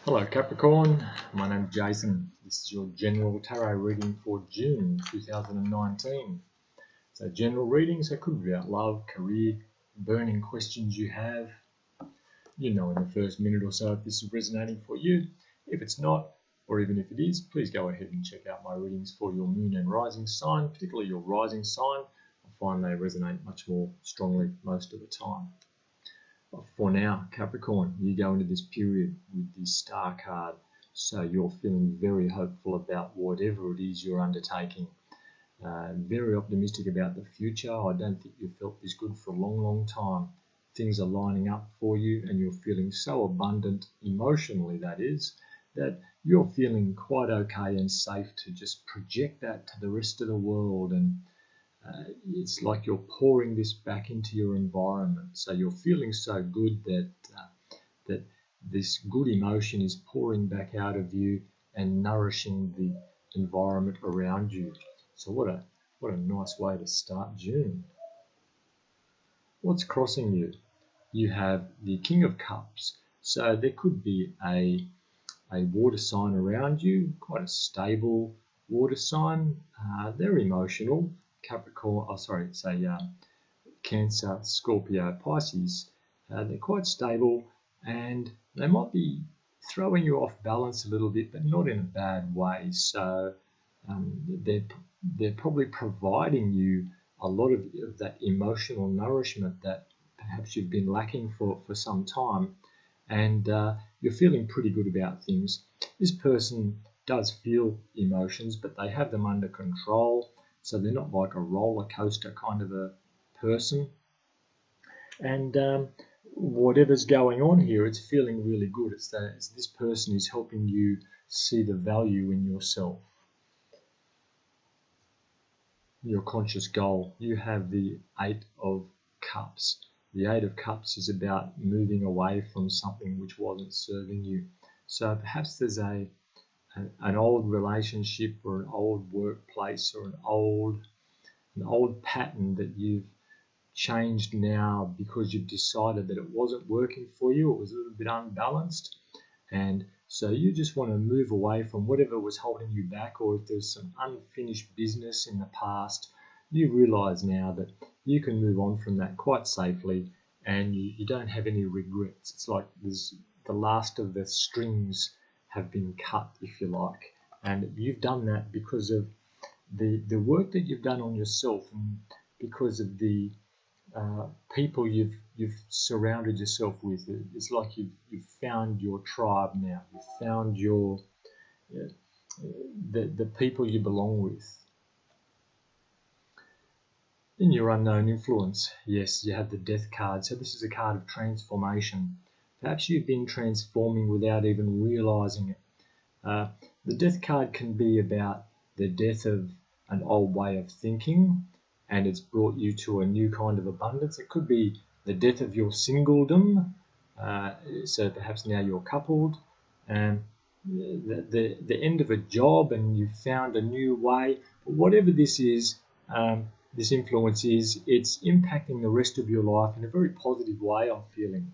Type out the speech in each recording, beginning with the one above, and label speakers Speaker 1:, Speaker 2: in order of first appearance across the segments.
Speaker 1: Hello Capricorn, my name is Jason. This is your general tarot reading for June 2019. So general readings, it could be about love, career, burning questions you have. You know in the first minute or so if this is resonating for you. If it's not, or even if it is, please go ahead and check out my readings for your moon and rising sign, particularly your rising sign. I find they resonate much more strongly most of the time. For now, Capricorn, you go into this period with the Star card, so you're feeling very hopeful about whatever it is you're undertaking. Very optimistic about the future. I don't think you've felt this good for a long time. Things are lining up for you and you're feeling so abundant, emotionally that is, that you're feeling quite okay and safe to just project that to the rest of the world, and it's like you're pouring this back into your environment. So you're feeling so good that that this good emotion is pouring back out of you and nourishing the environment around you. So what a nice way to start June. What's crossing you? You have the King of Cups. So there could be a water sign around you, quite a stable water sign. They're emotional. Capricorn, Cancer, Scorpio, Pisces. They're quite stable and they might be throwing you off balance a little bit, but not in a bad way. So they're probably providing you a lot of that emotional nourishment that perhaps you've been lacking for some time, and you're feeling pretty good about things. This person does feel emotions, but they have them under control. So they're not like a roller coaster kind of a person. And whatever's going on here, it's feeling really good. It's this person is helping you see the value in yourself. Your conscious goal. You have the Eight of Cups. The Eight of Cups is about moving away from something which wasn't serving you. So perhaps there's an old relationship or an old workplace or an old pattern that you've changed now because you've decided that it wasn't working for you. It was a little bit unbalanced, and so you just want to move away from whatever was holding you back, or if there's some unfinished business in the past, you realize now that you can move on from that quite safely and you don't have any regrets. It's like the last of the strings have been cut, if you like, and you've done that because of the work that you've done on yourself, and because of the people you've surrounded yourself with. It's like you've found your tribe now. You've found the people you belong with. In your unknown influence, yes, you have the Death card. So this is a card of transformation. Perhaps you've been transforming without even realizing it. The Death card can be about the death of an old way of thinking, and it's brought you to a new kind of abundance. It could be the death of your singledom, so perhaps now you're coupled, and the end of a job and you've found a new way. But whatever this is, this influence is, it's impacting the rest of your life in a very positive way, I'm feeling.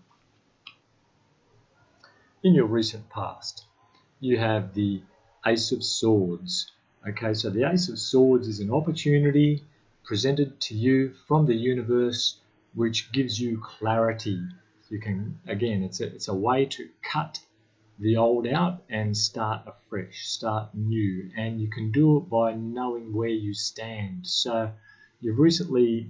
Speaker 1: In your recent past, you have the Ace of Swords. Okay, so the Ace of Swords is an opportunity presented to you from the universe which gives you clarity. You can, again, it's a way to cut the old out and start afresh, start new, and you can do it by knowing where you stand. So you've recently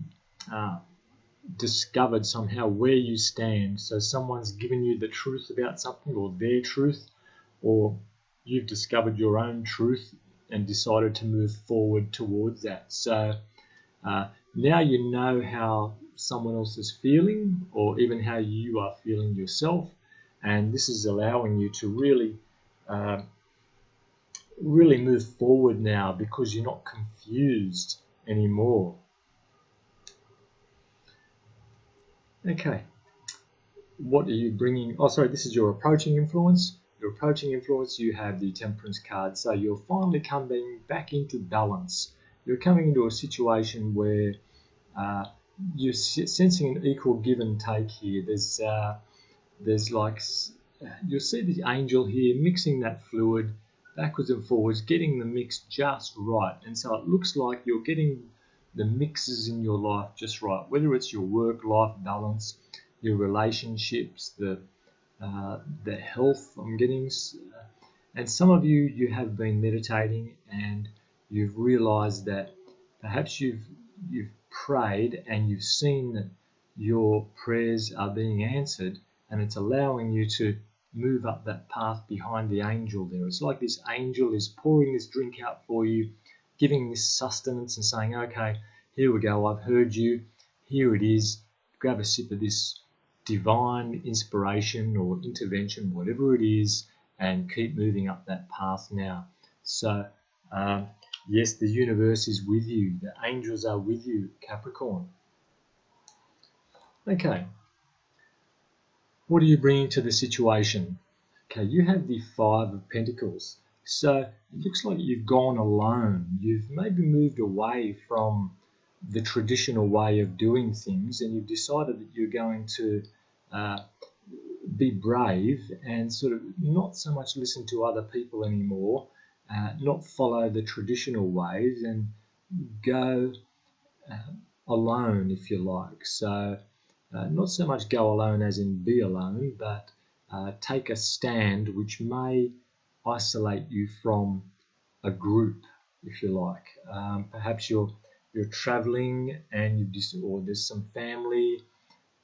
Speaker 1: discovered somehow where you stand. So someone's given you the truth about something, or their truth, or you've discovered your own truth and decided to move forward towards that. So now you know how someone else is feeling, or even how you are feeling yourself, and this is allowing you to really move forward now because you're not confused anymore. Okay, what are you bringing? Oh, sorry, this is your approaching influence. Your approaching influence, you have the Temperance card, so you're finally coming back into balance. You're coming into a situation where you're sensing an equal give and take here. There's like you'll see the angel here mixing that fluid backwards and forwards, getting the mix just right. And so it looks like you're getting the mixes in your life just right, whether it's your work-life balance, your relationships, the health. I'm getting, and some of you have been meditating and you've realized that perhaps you've prayed and you've seen that your prayers are being answered, and it's allowing you to move up that path behind the angel there. It's like this angel is pouring this drink out for you, giving this sustenance and saying, okay, here we go, I've heard you, here it is, grab a sip of this divine inspiration or intervention, whatever it is, and keep moving up that path now. So, yes, the universe is with you, the angels are with you, Capricorn. Okay. What are you bringing to the situation? Okay, you have the Five of Pentacles. So it looks like you've gone alone. You've maybe moved away from the traditional way of doing things, and you've decided that you're going to be brave and sort of not so much listen to other people anymore, not follow the traditional ways, and go alone, if you like. So not so much go alone as in be alone, but take a stand which may isolate you from a group, if you like. Perhaps you're traveling and or there's some family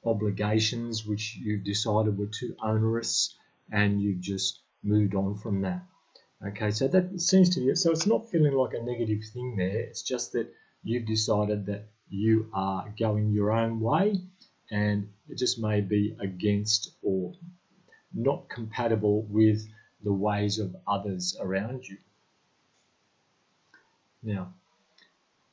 Speaker 1: obligations which you've decided were too onerous, and you've just moved on from that. Okay, so that seems to be, so it's not feeling like a negative thing there. It's just that you've decided that you are going your own way, and it just may be against or not compatible with the ways of others around you. Now,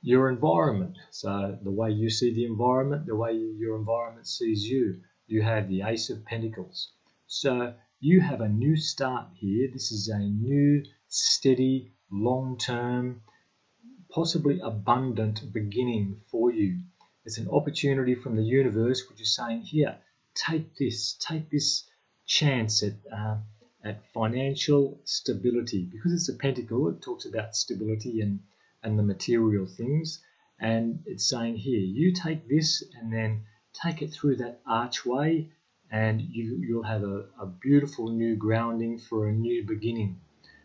Speaker 1: your environment, so the way you see the environment, the way your environment sees you, you have the Ace of Pentacles. So you have a new start here. This is a new, steady, long-term, possibly abundant beginning for you. It's an opportunity from the universe which is saying, here, take this chance at financial stability. Because it's a pentacle, it talks about stability and the material things, and it's saying here, you take this and then take it through that archway, and you'll have a beautiful new grounding for a new beginning.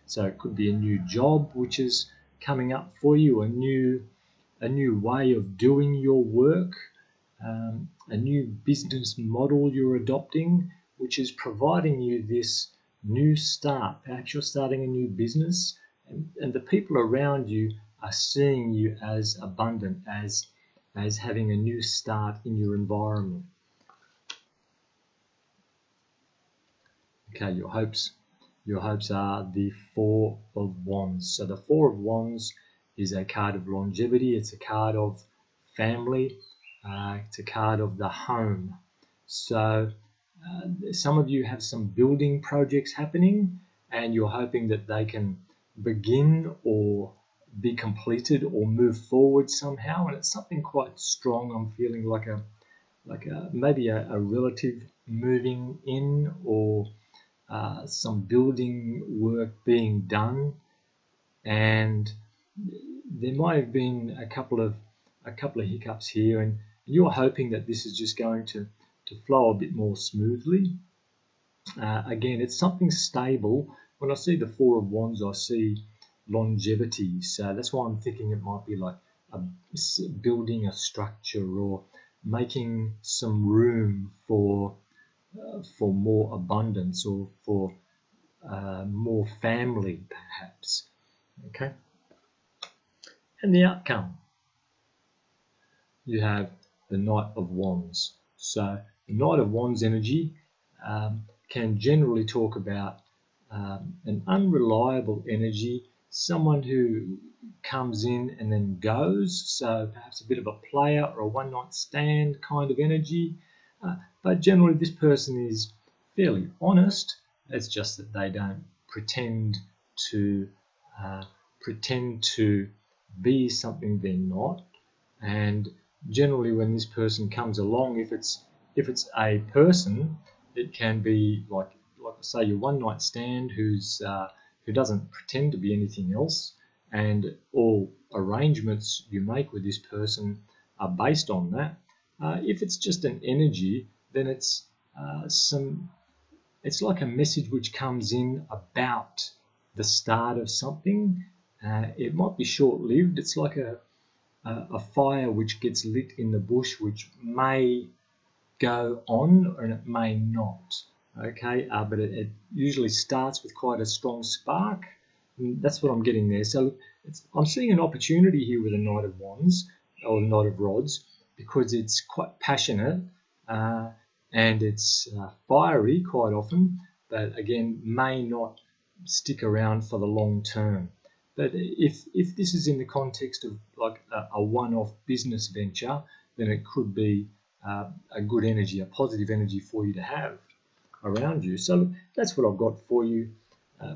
Speaker 1: So it could be a new job which is coming up for you, a new way of doing your work, a new business model you're adopting, which is providing you this new start. Perhaps you're starting a new business, and the people around you are seeing you as abundant, as having a new start in your environment. Okay, your hopes are the Four of Wands. So the Four of Wands is a card of longevity. It's a card of family. It's a card of the home. So some of you have some building projects happening, and you're hoping that they can begin or be completed or move forward somehow, and it's something quite strong. I'm feeling like maybe a relative moving in, or some building work being done, and there might have been a couple of hiccups here, and you're hoping that this is just going to flow a bit more smoothly. Again, it's something stable. When I see the Four of Wands, I see longevity, so that's why I'm thinking it might be like building a structure or making some room for more abundance, or for more family, perhaps. Okay, and the outcome, you have the Knight of Wands. So the Knight of Wands energy can generally talk about an unreliable energy, someone who comes in and then goes, so perhaps a bit of a player or a one-night stand kind of energy, but generally this person is fairly honest. It's just that they don't pretend to be something they're not. And generally when this person comes along, if it's a person, it can be like say, your one-night stand who doesn't pretend to be anything else, and all arrangements you make with this person are based on that. If it's just an energy, then it's like a message which comes in about the start of something. It might be short-lived. It's like a fire which gets lit in the bush, which may go on and it may not. Okay, but it usually starts with quite a strong spark. And that's what I'm getting there. So I'm seeing an opportunity here with the Knight of Wands or the Knight of Rods, because it's quite passionate and it's fiery quite often, but again may not stick around for the long term. But if this is in the context of like a one-off business venture, then it could be a good energy, a positive energy for you to have around you. So that's what I've got for you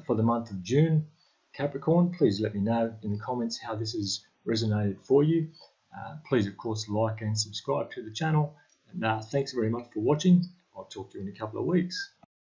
Speaker 1: for the month of June. Capricorn, please let me know in the comments how this has resonated for you. Please, of course, like and subscribe to the channel. And thanks very much for watching. I'll talk to you in a couple of weeks.